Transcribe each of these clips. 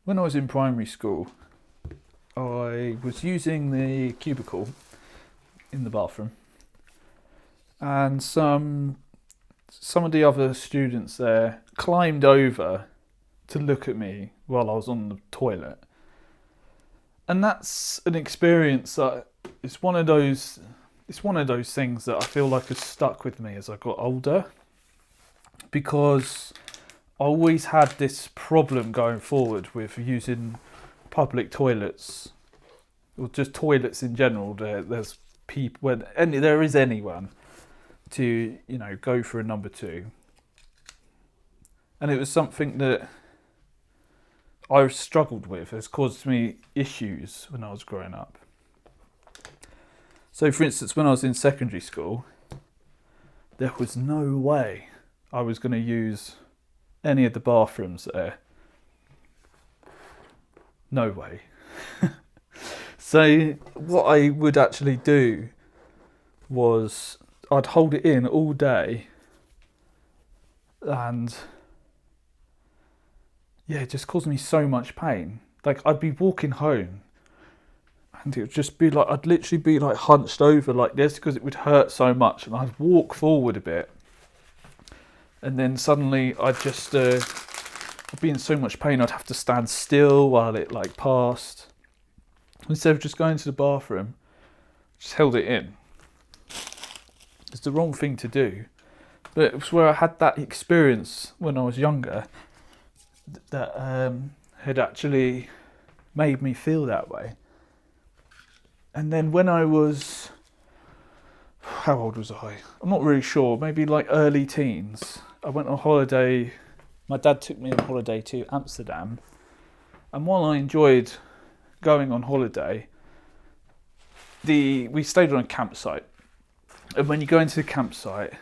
When I was in primary school, I was using the cubicle in the bathroom, and some of the other students there climbed over to look at me while I was on the toilet. And that's an experience that it's one of those things that I feel like has stuck with me as I got older, because I always had this problem going forward with using public toilets, or just toilets in general. There's people when there is anyone to go for a number two, and it was something that I struggled with. It's caused me issues when I was growing up. So, for instance, when I was in secondary school, there was no way I was going to use any of the bathrooms there. No way. So what I would actually do was I'd hold it in all day, and it just caused me so much pain. Like, I'd be walking home and it would just be like, I'd literally be like hunched over like this because it would hurt so much, and I'd walk forward a bit, and then suddenly I'd be in so much pain I'd have to stand still while it passed. Instead of just going to the bathroom, just held it in. It's the wrong thing to do. But it was where I had that experience when I was younger that had actually made me feel that way. And then when I was, how old was I? I'm not really sure, maybe like early teens. I went on holiday. My dad took me on holiday to Amsterdam. And while I enjoyed going on holiday, we stayed on a campsite. And when you go into the campsite,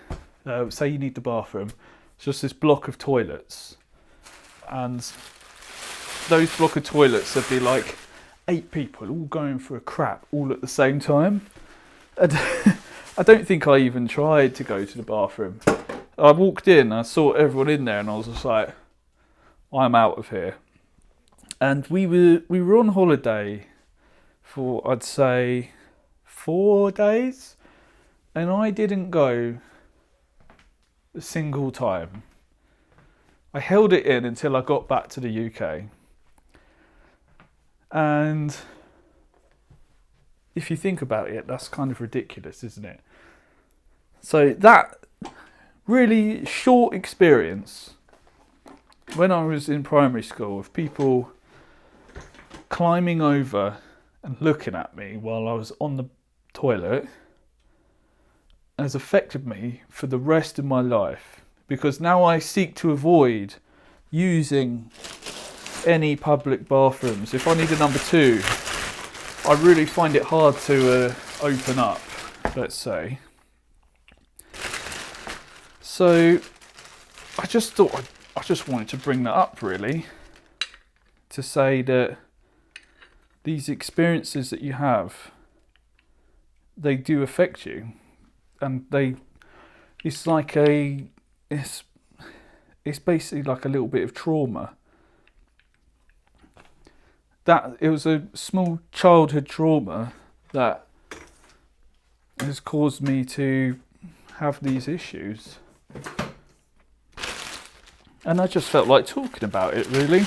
say you need the bathroom, it's just this block of toilets. And those block of toilets would be like 8 people all going for a crap all at the same time. And I don't think I even tried to go to the bathroom. I walked in, I saw everyone in there, and I was just like, I'm out of here. And we were on holiday for, I'd say, 4 days, and I didn't go a single time. I held it in until I got back to the UK. And if you think about it, that's kind of ridiculous, isn't it? So that really short experience when I was in primary school of people climbing over and looking at me while I was on the toilet has affected me for the rest of my life, because now I seek to avoid using any public bathrooms. If I need a number two, I really find it hard to open up, let's say. So I just thought I just wanted to bring that up, really, to say that these experiences that you have, they do affect you, and it's basically like a little bit of trauma. That it was a small childhood trauma that has caused me to have these issues. And I just felt like talking about it, really.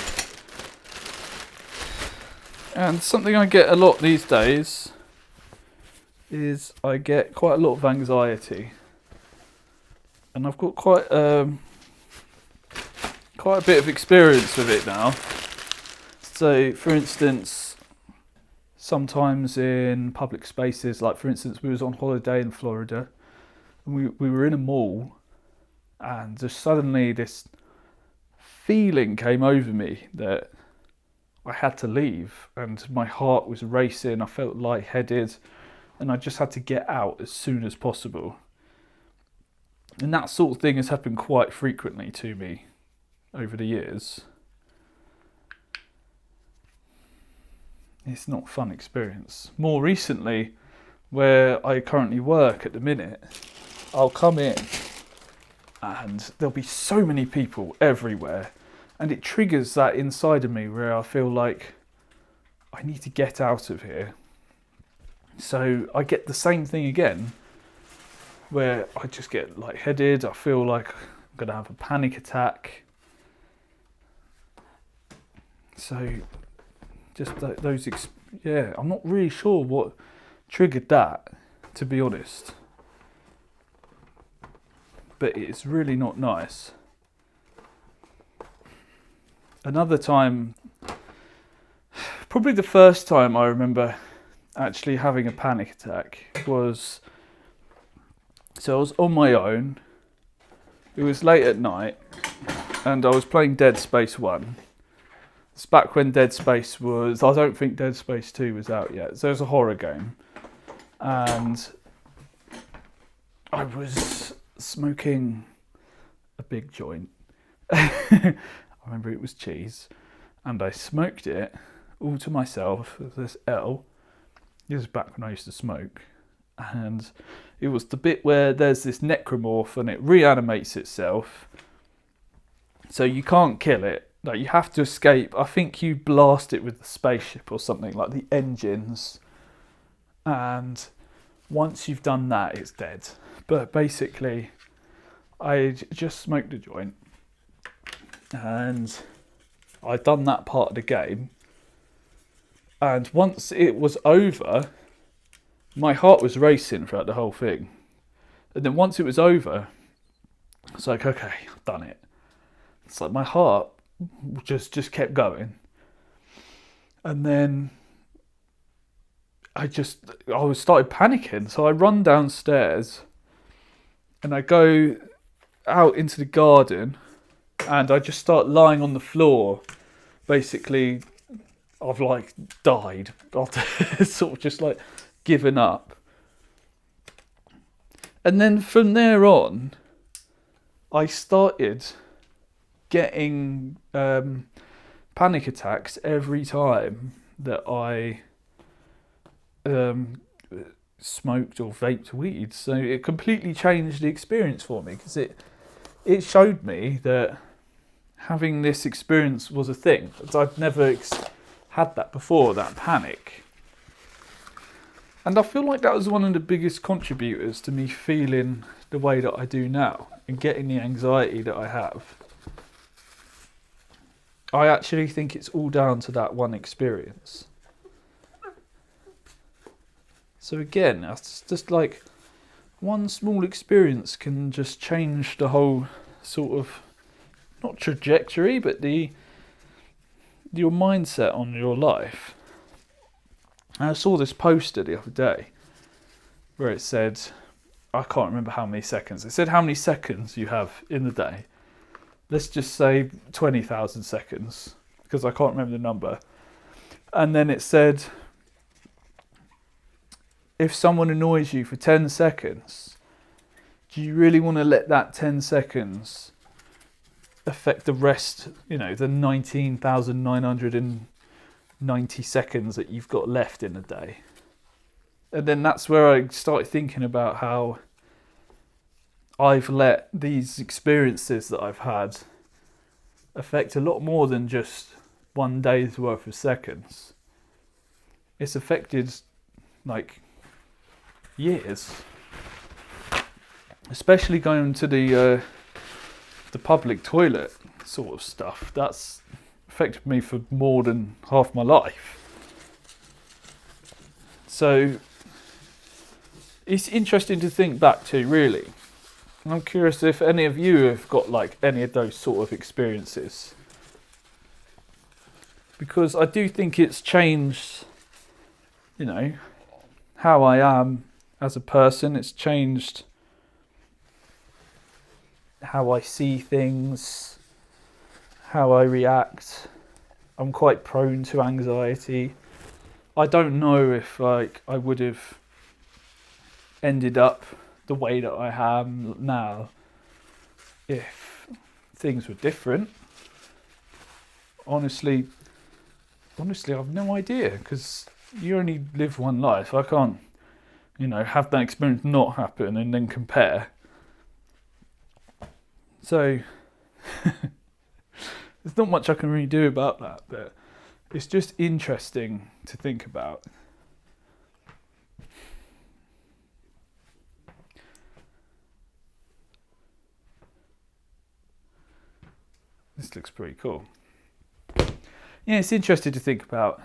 And something I get a lot these days is I get quite a lot of anxiety. And I've got quite a bit of experience with it now. So, for instance, sometimes in public spaces, like for instance, we was on holiday in Florida, and we were in a mall, and just suddenly this feeling came over me that I had to leave, and my heart was racing, I felt lightheaded, and I just had to get out as soon as possible. And that sort of thing has happened quite frequently to me over the years. It's not a fun experience. More recently, where I currently work at the minute, I'll come in and there'll be so many people everywhere, And it triggers that inside of me where I feel like I need to get out of here. So I get the same thing again, where I just get lightheaded. I feel like I'm going to have a panic attack. So just I'm not really sure what triggered that, to be honest. But it's really not nice. Another time, probably the first time I remember actually having a panic attack was, so I was on my own. It was late at night and I was playing Dead Space 1. It's back when Dead Space was, I don't think Dead Space 2 was out yet. So it was a horror game. And I was smoking a big joint. I remember it was cheese. And I smoked it all to myself with this L. This was back when I used to smoke. And it was the bit where there's this necromorph and it reanimates itself. So you can't kill it. Like, you have to escape. I think you blast it with the spaceship or something, like the engines. And once you've done that, it's dead. But basically, I just smoked a joint. And I'd done that part of the game. And once it was over, my heart was racing throughout the whole thing. And then once it was over, it's like, okay, I've done it. It's like my heart just kept going. And then I started panicking. So I run downstairs and I go out into the garden and I just start lying on the floor. Basically, I've died. I've sort of just given up. And then from there on, I started getting panic attacks every time that I smoked or vaped weed. So it completely changed the experience for me, because it showed me that having this experience was a thing. I'd never had that before, that panic. And I feel like that was one of the biggest contributors to me feeling the way that I do now and getting the anxiety that I have. I actually think it's all down to that one experience. So again, it's just like one small experience can just change the whole sort of, not trajectory, but your mindset on your life. And I saw this poster the other day where it said, I can't remember how many seconds. It said how many seconds you have in the day. Let's just say 20,000 seconds, because I can't remember the number. And then it said, if someone annoys you for 10 seconds, do you really want to let that 10 seconds affect the rest, the 19,990 seconds that you've got left in a day? And then that's where I started thinking about how I've let these experiences that I've had affect a lot more than just one day's worth of seconds. It's affected years, especially going to the public toilet sort of stuff. That's affected me for more than half my life. So it's interesting to think back to, really. I'm curious if any of you have got any of those sort of experiences, because I do think it's changed, how I am as a person. It's changed how I see things, how I react. I'm quite prone to anxiety. I don't know if I would have ended up the way that I am now if things were different. Honestly, I've no idea, because you only live one life. I can't, have that experience not happen and then compare. So there's not much I can really do about that, but it's just interesting to think about. This looks pretty cool. Yeah, it's interesting to think about.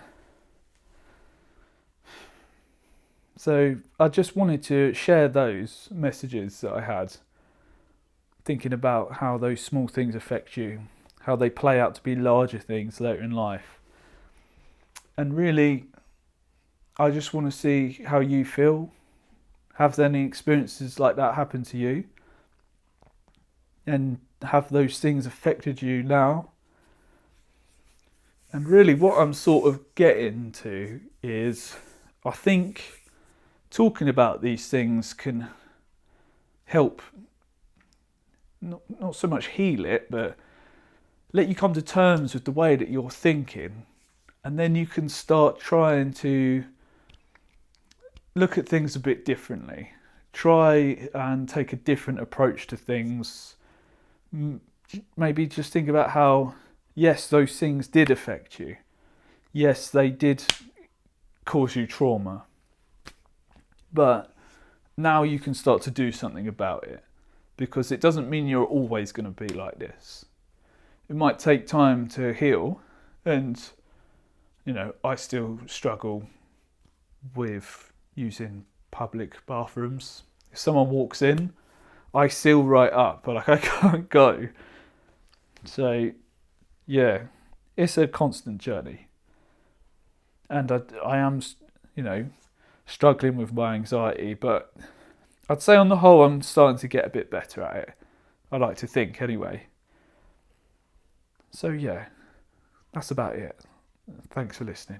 So I just wanted to share those messages that I had, thinking about how those small things affect you, how they play out to be larger things later in life. And really, I just want to see how you feel. Have any experiences like that happen to you? And have those things affected you now? And really what I'm sort of getting to is, I think talking about these things can help, not so much heal it, but let you come to terms with the way that you're thinking. And then you can start trying to look at things a bit differently. Try and take a different approach to things. Maybe just think about how, yes, those things did affect you. Yes, they did cause you trauma. But now you can start to do something about it, because it doesn't mean you're always going to be like this. It might take time to heal, and I still struggle with using public bathrooms. If someone walks in, I seal right up, but I can't go. So yeah, it's a constant journey, and I am struggling with my anxiety, but I'd say on the whole I'm starting to get a bit better at it. I like to think anyway. So yeah, that's about it. Thanks for listening.